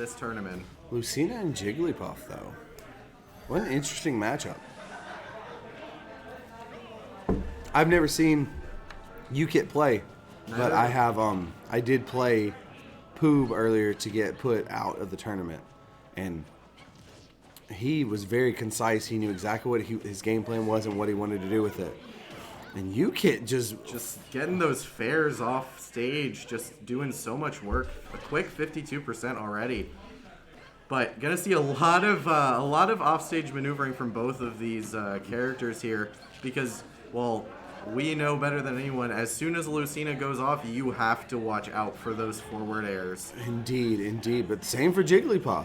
this tournament. Lucina and Jigglypuff, though. What an interesting matchup. I've never seen UKIT play, but I have. I did play Poob earlier to get put out of the tournament, and he was very concise. He knew exactly what his game plan was and what he wanted to do with it. And UKIT just getting those fares off stage, just doing so much work. A quick 52% already. But gonna see a lot of offstage maneuvering from both of these characters here, because, well, we know better than anyone. As soon as Lucina goes off, you have to watch out for those forward airs. Indeed. But same for Jigglypuff.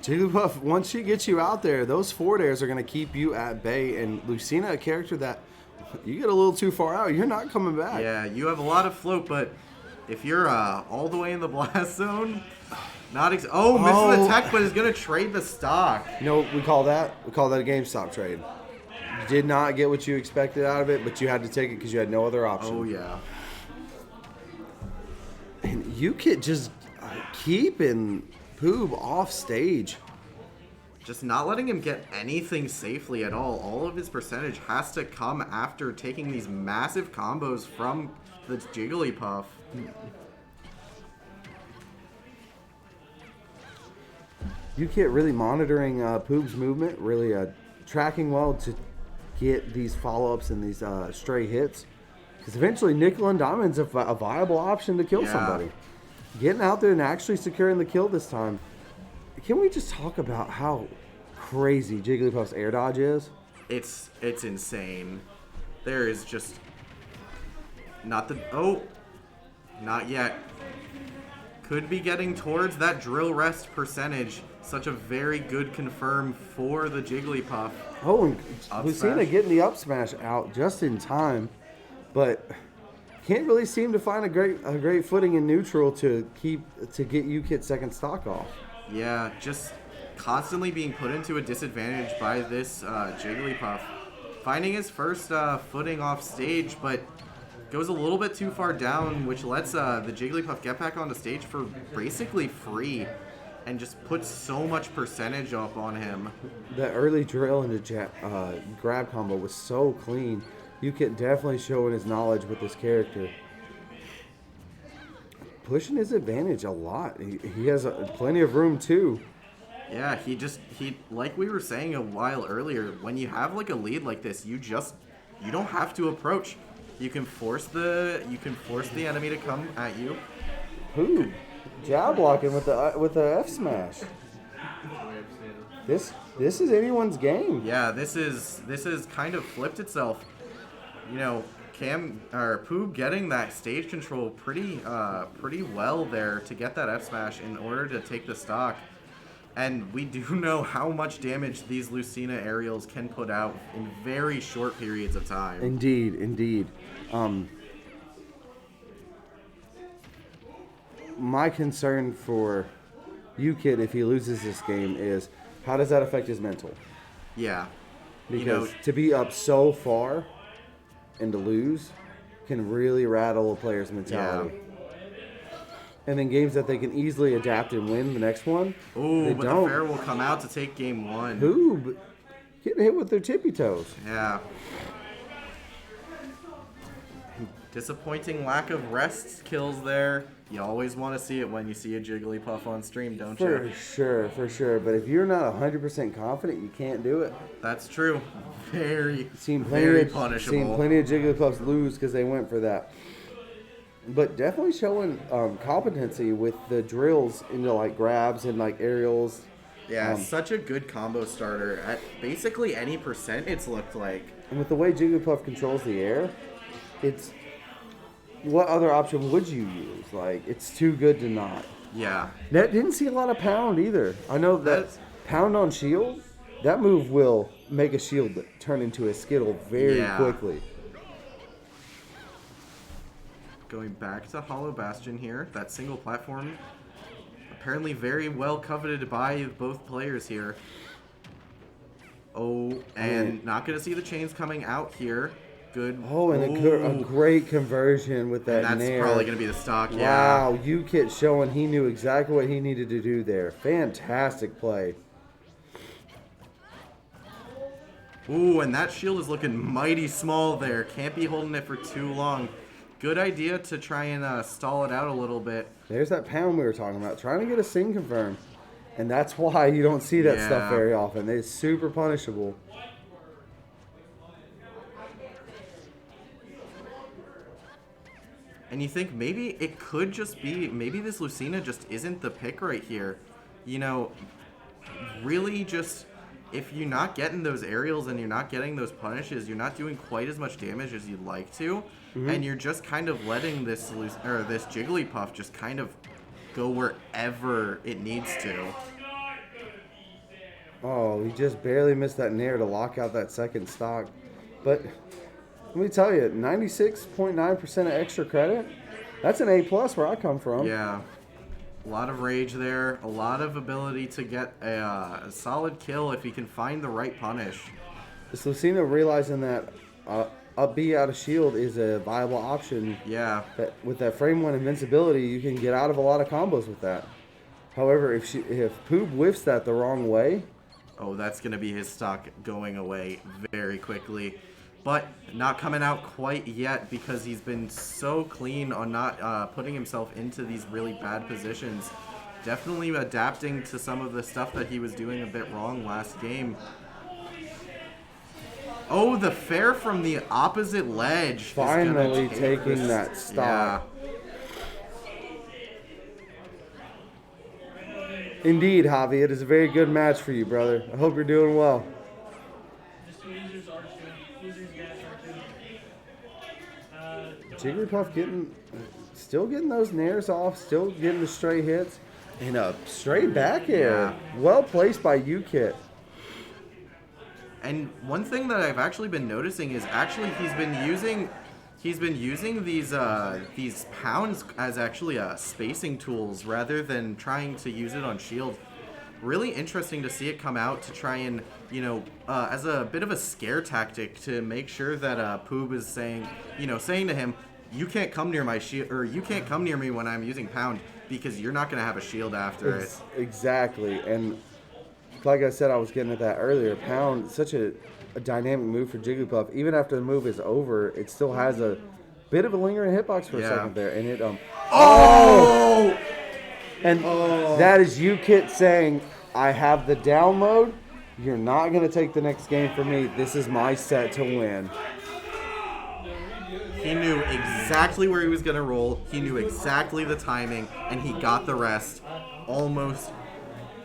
Jigglypuff, once she gets you out there, those forward airs are gonna keep you at bay. And Lucina, a character that you get a little too far out, you're not coming back. Yeah, you have a lot of float, but if you're all the way in the blast zone, misses the tech, but is gonna trade the stock. You know what we call that? We call that a GameStop trade. You did not get what you expected out of it, but you had to take it because you had no other option. Oh yeah. And UKIT just keeping Poob off stage. Just not letting him get anything safely at all. All of his percentage has to come after taking these massive combos from the Jigglypuff. UKIT really monitoring Poob's movement, really tracking well to get these follow-ups and these stray hits. Because eventually Nickel and Diamond's a viable option to kill somebody. Getting out there and actually securing the kill this time. Can we just talk about how crazy Jigglypuff's air dodge is? It's insane. There is just not yet. Could be getting towards that drill rest percentage. Such a very good confirm for the Jigglypuff. Oh, and Lucina getting the up smash out just in time, but can't really seem to find a great footing in neutral to get UKIT second stock off. Yeah, just constantly being put into a disadvantage by this Jigglypuff. Finding his first footing off stage, but goes a little bit too far down, which lets the Jigglypuff get back onto stage for basically free, and just puts so much percentage up on him. That early drill into grab combo was so clean. UKIT definitely showing his knowledge with this character. Pushing his advantage a lot. He has plenty of room too. Yeah, he like we were saying a while earlier, when you have like a lead like this, you don't have to approach. You can force the enemy to come at you. Poob, jab blocking with the F smash. This is anyone's game. Yeah, this is kind of flipped itself. You know, Poob getting that stage control pretty well there to get that F smash in order to take the stock. And we do know how much damage these Lucina aerials can put out in very short periods of time. Indeed. My concern for UKIT if he loses this game is how does that affect his mental? Yeah. Because to be up so far and to lose can really rattle a player's mentality. Yeah. And then games that they can easily adapt and win the next one. Oh, but the fair will come out to take game one. Poob getting hit with their tippy toes. Yeah. Disappointing lack of rest kills there. You always want to see it when you see a Jigglypuff on stream, don't you? For sure. But if you're not 100% confident, you can't do it. That's true. Very punishable. Seen plenty of Jigglypuffs lose because they went for that. But definitely showing competency with the drills into like grabs and like aerials. Yeah, such a good combo starter at basically any percent it's looked like. And with the way Jigglypuff controls the air, it's what other option would you use? Like, it's too good to not. Yeah. That didn't see a lot of pound either. I know that pound on shield, that move will make a shield turn into a skittle very quickly. Going back to Hollow Bastion here, that single platform apparently very well coveted by both players here. Oh, and not going to see the chains coming out here. Good. Oh, and a great conversion with that And that's nair. probably going to be the stock, yeah. Wow, UKIT showing he knew exactly what he needed to do there. Fantastic play. Ooh, and that shield is looking mighty small there. Can't be holding it for too long. Good idea to try and stall it out a little bit. There's that pound we were talking about, trying to get a sing confirmed. And that's why you don't see that stuff very often. It's super punishable. And you think maybe it could just be, maybe this Lucina just isn't the pick right here. You know, really just, if you're not getting those aerials and you're not getting those punishes, you're not doing quite as much damage as you'd like to. And you're just kind of letting this Jigglypuff just kind of go wherever it needs to. Oh, he just barely missed that nair to lock out that second stock. But let me tell you, 96.9% of extra credit, that's an A+ where I come from. Yeah. A lot of rage there. A lot of ability to get a solid kill if he can find the right punish. This Lucina realizing that up B out of shield is a viable option. Yeah. That with that frame 1 invincibility, you can get out of a lot of combos with that. However, if Poob whiffs that the wrong way... Oh, that's going to be his stock going away very quickly. But not coming out quite yet because he's been so clean on not putting himself into these really bad positions. Definitely adapting to some of the stuff that he was doing a bit wrong last game. Oh, the fair from the opposite ledge. Finally taking that stock. Yeah. Indeed, Javi, it is a very good match for you, brother. I hope you're doing well. Jigglypuff still getting those nairs off, still getting the straight hits, and a straight back air. Yeah. Well placed by UKIT. And one thing that I've actually been noticing is actually he's been using these pounds as actually spacing tools rather than trying to use it on shield. Really interesting to see it come out to try and, you know, as a bit of a scare tactic to make sure that Poob is saying to him, you can't come near my shield, or you can't come near me when I'm using pound because you're not going to have a shield after it. Exactly. And like I said, I was getting at that earlier. Pound, such a dynamic move for Jigglypuff. Even after the move is over, it still has a bit of a lingering hitbox for a second there. And it, And that is UKIT saying, I have the down mode. You're not going to take the next game from me. This is my set to win. He knew exactly where he was going to roll. He knew exactly the timing, and he got the rest almost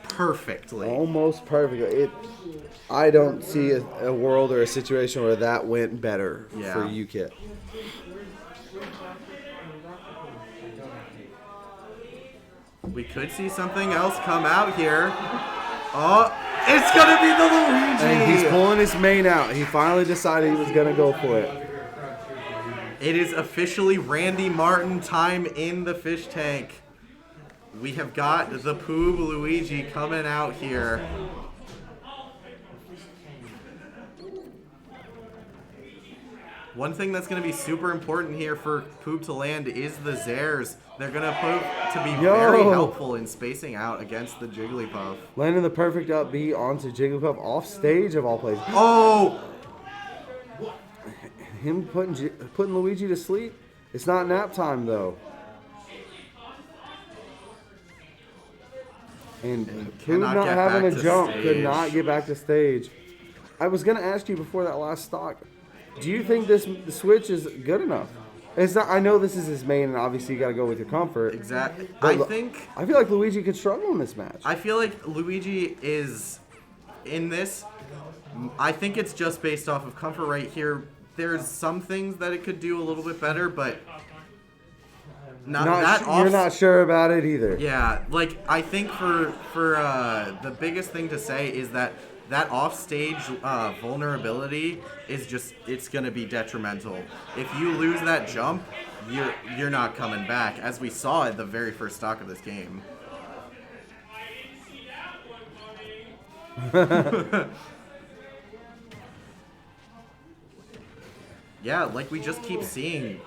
perfectly. Almost perfectly. I don't see a world or a situation where that went better for UKIT. We could see something else come out here. Oh, it's going to be the Luigi. And he's pulling his main out. He finally decided he was going to go for it. It is officially Randy Martin time in the fish tank. We have got the Poob Luigi coming out here. One thing that's going to be super important here for Poob to land is the Zares. They're going to prove to be very helpful in spacing out against the Jigglypuff. Landing the perfect up B onto Jigglypuff off stage of all places. Oh! Him putting Luigi to sleep. It's not nap time though. And Poob not having a jump could not get back to stage. I was going to ask you before that last stock, do you think the switch is good enough? It's not. I know this is his main, and obviously you got to go with your comfort. Exactly. I feel like Luigi could struggle in this match. I feel like Luigi is in this. I think it's just based off of comfort right here. There's some things that it could do a little bit better, but you're not sure about it either. Yeah, like I think for the biggest thing to say is that offstage vulnerability is just, it's going to be detrimental. If you lose that jump, you're not coming back, as we saw at the very first stock of this game. yeah, like we just keep seeing,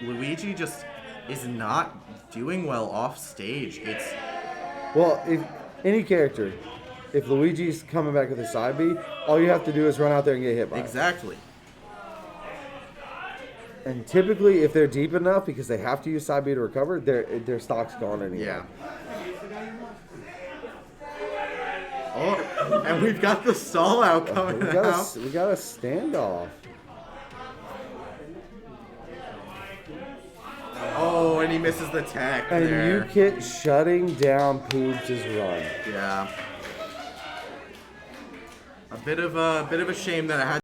Luigi just is not doing well off stage. It's Well, if any character, if Luigi's coming back with a side B, all you have to do is run out there and get hit by it. exactly. And typically, if they're deep enough, because they have to use side B to recover, their stock's gone anyway. Yeah. Oh, and we've got the stall out coming We out. got a standoff. Oh, and he misses the tech And there. UKIT shutting down Poobs' run. Yeah. A bit of a shame that it had